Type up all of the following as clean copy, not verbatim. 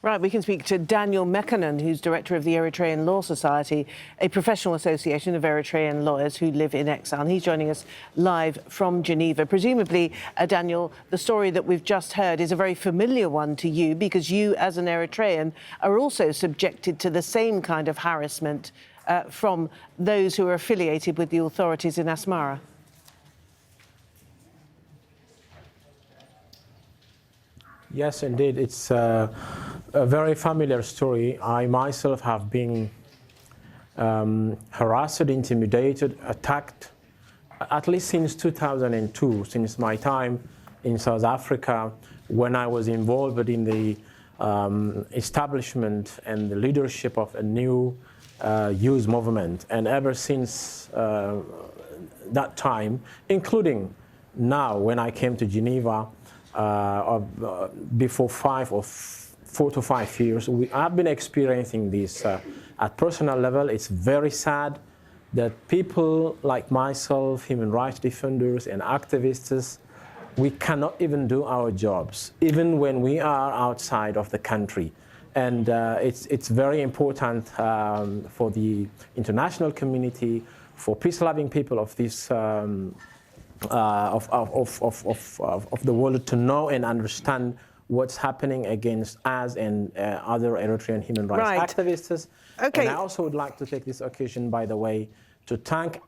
Right, we can speak to Daniel Mekonnen, who's director of the Eritrean Law Society, a professional association of Eritrean lawyers who live in exile. And he's joining us live from Geneva. Presumably, Daniel, the story that we've just heard is a very familiar one to you because you, as an Eritrean, are also subjected to the same kind of harassment from those who are affiliated with the authorities in Asmara. Yes, indeed. It's a very familiar story. I myself have been harassed, intimidated, attacked, at least since 2002, since my time in South Africa, when I was involved in the establishment and the leadership of a new youth movement. And ever since that time, including now when I came to Geneva, before 4 to 5 years, I've been experiencing this at personal level. It's very sad that people like myself, human rights defenders and activists, we cannot even do our jobs, even when we are outside of the country. And it's very important for the international community, for peace-loving people of this of the world to know and understand what's happening against us and other Eritrean human rights activists. Okay. And I also would like to take this occasion, by the way, to thank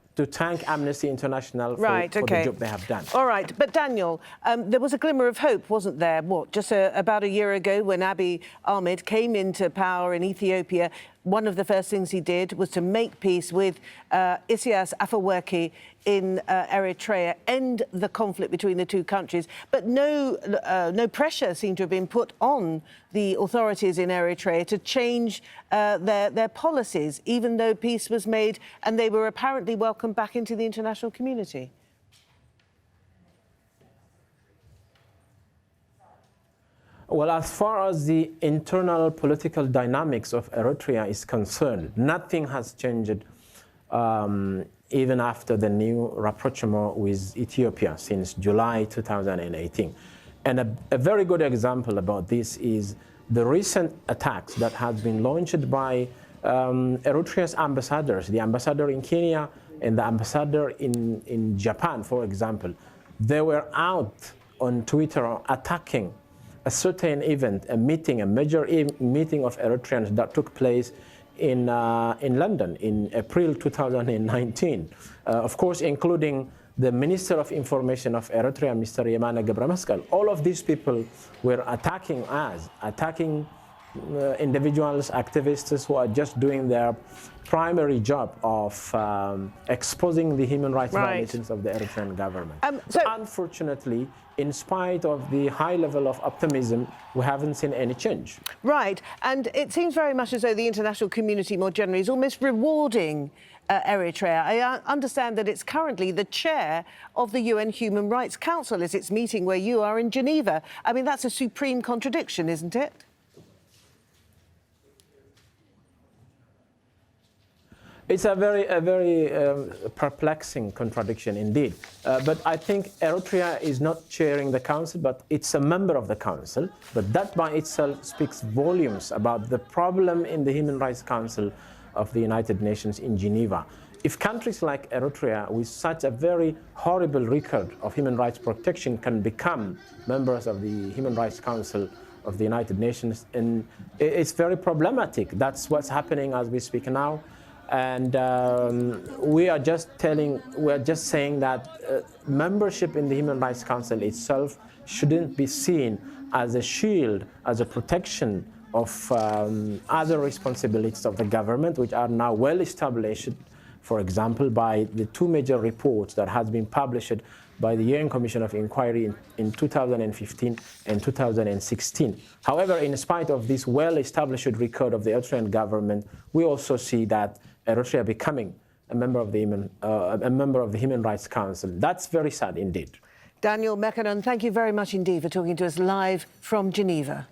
Amnesty International for the job they have done. All right, but Daniel, there was a glimmer of hope, wasn't there? What, just about a year ago when Abiy Ahmed came into power in Ethiopia, one of the first things he did was to make peace with Isaias Afwerki in Eritrea, end the conflict between the two countries. But no pressure seemed to have been put on the authorities in Eritrea to change their policies, even though peace was made and they were apparently welcomed back into the international community. Well, as far as the internal political dynamics of Eritrea is concerned, nothing has changed even after the new rapprochement with Ethiopia since July 2018. And a very good example about this is the recent attacks that have been launched by Eritrea's ambassadors, the ambassador in Kenya and the ambassador in Japan, for example. They were out on Twitter attacking a certain event, a major meeting of Eritreans that took place in London in April 2019. Of course, including the Minister of Information of Eritrea, Mr. Yemane Gebremasqal. All of these people were attacking us, attacking individuals, activists who are just doing their primary job of exposing the human rights violations of the Eritrean government. So unfortunately, in spite of the high level of optimism, we haven't seen any change. Right, and it seems very much as though the international community more generally is almost rewarding Eritrea. I understand that it's currently the chair of the UN Human Rights Council as it's meeting where you are in Geneva. I mean, that's a supreme contradiction, isn't it? It's a very perplexing contradiction indeed. But I think Eritrea is not chairing the council, but it's a member of the council. But that by itself speaks volumes about the problem in the Human Rights Council of the United Nations in Geneva. If countries like Eritrea, with such a very horrible record of human rights protection, can become members of the Human Rights Council of the United Nations, and it's very problematic. That's what's happening as we speak now. And we are just saying that membership in the Human Rights Council itself shouldn't be seen as a shield, as a protection of other responsibilities of the government, which are now well established, for example, by the two major reports that has been published by the UN Commission of Inquiry in 2015 and 2016. However, in spite of this well-established record of the Eritrean government, we also see that Eritrea becoming a member of the Human Rights Council. That's very sad indeed. Daniel Mekonnen, thank you very much indeed for talking to us live from Geneva.